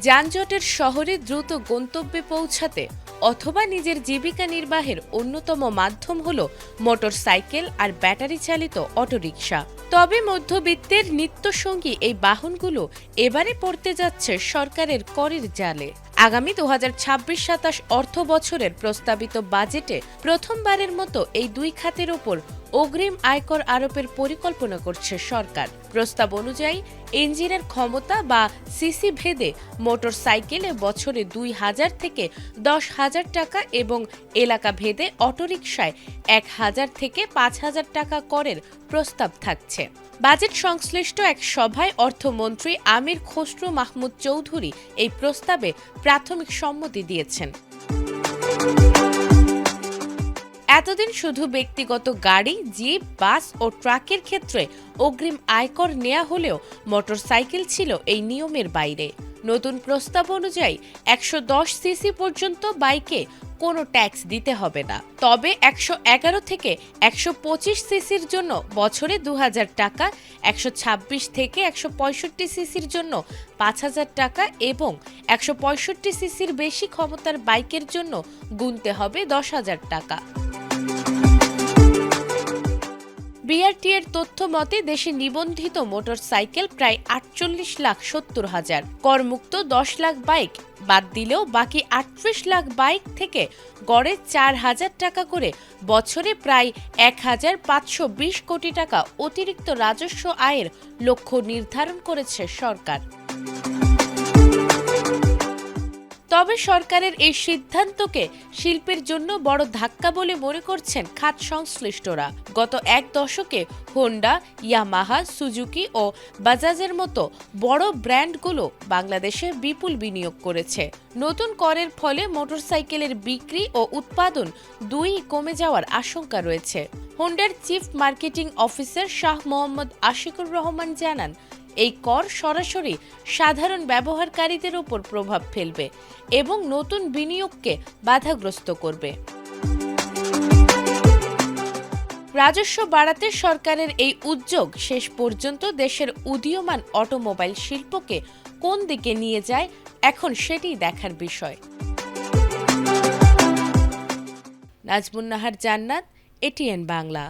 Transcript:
যানজটের শহরে দ্রুত গন্তব্যে পৌঁছাতে অথবা নিজের জীবিকা নির্বাহের অন্যতম মাধ্যম হল মোটরসাইকেল আর ব্যাটারি চালিত অটোরিকশা। তবে মধ্যবিত্তের নিত্যসঙ্গী এই বাহনগুলো এবারে পড়তে যাচ্ছে সরকারের করের জালে। আগামী 2026-27 অর্থ বছরের প্রস্তাবিত বাজেটে প্রথমবারের মতো এই দুই খাতের ওপর অগ্রিম আয়কর আরোপের পরিকল্পনা করছে সরকার। প্রস্তাব অনুযায়ী ইঞ্জিনের ক্ষমতা বা সিসি ভেদে মোটরসাইকেলে বছরে 2,000 থেকে 10,000 টাকা এবং এলাকা ভেদে অটোরিকশায় 1,000 থেকে 5,000 টাকা করের প্রস্তাব থাকছে। বাজেট সংশ্লিষ্ট এক সভায় অর্থমন্ত্রী আমির খসরু মাহমুদ চৌধুরী এই প্রস্তাবে প্রাথমিক সম্মতি দিয়েছেন। এতদিন শুধু ব্যক্তিগত গাড়ি, জিপ, বাস ও ট্রাকের ক্ষেত্রে অগ্রিম আয়কর নেওয়া হলেও মোটরসাইকেল ছিল এই নিয়মের বাইরে। নতুন প্রস্তাব অনুযায়ী 110 সিসি পর্যন্ত বাইকে কোনো ট্যাক্স দিতে হবে না। তবে 111 থেকে 125 সিসির জন্য বছরে 2,000 টাকা, 126 থেকে 165 সিসির জন্য 5,000 টাকা এবং 165 সিসির বেশি ক্ষমতার বাইকের জন্য গুনতে হবে 10,000 টাকা। বিআরটি এর তথ্য মতে দেশে নিবন্ধিত মোটরসাইকেল প্রায় 48,70,000। করমুক্ত 10 লাখ বাইক বাদ দিলেও বাকি 38 লাখ বাইক থেকে গড়ে 4,000 টাকা করে বছরে প্রায় 1,520 কোটি টাকা অতিরিক্ত রাজস্ব আয়ের লক্ষ্য নির্ধারণ করেছে সরকার। তবে সরকারের এই সিদ্ধান্তকে শিল্পের জন্য বড় ধাক্কা বলে মনে করছেন খাত সংশ্লিষ্টরা। গত এক দশকে হোন্ডা, ইয়ামাহা, সুজুকি ও বাজাজের মতো বড় ব্র্যান্ডগুলো বাংলাদেশে বিপুল বিনিয়োগ করেছে। নতুন করের ফলে মোটরসাইকেলের বিক্রি ও উৎপাদন দুই কমে যাওয়ার আশঙ্কা রয়েছে। হোন্ডার chief marketing officer Shah Mohammad Ashiqur Rahman জানান, এই কর সরাসরি সাধারণ ব্যবহারকারীদের উপর প্রভাব ফেলবে এবং নতুন বিনিয়োগকে বাধাগ্রস্ত করবে। রাজস্ব বাড়াতে সরকারের এই উদ্যোগ শেষ পর্যন্ত দেশের উদীয়মান অটোমোবাইল শিল্পকে কোন দিকে নিয়ে যায় এখন সেটিই দেখার বিষয়। নাজমুন নাহার জান্নাত, এটিএন বাংলা।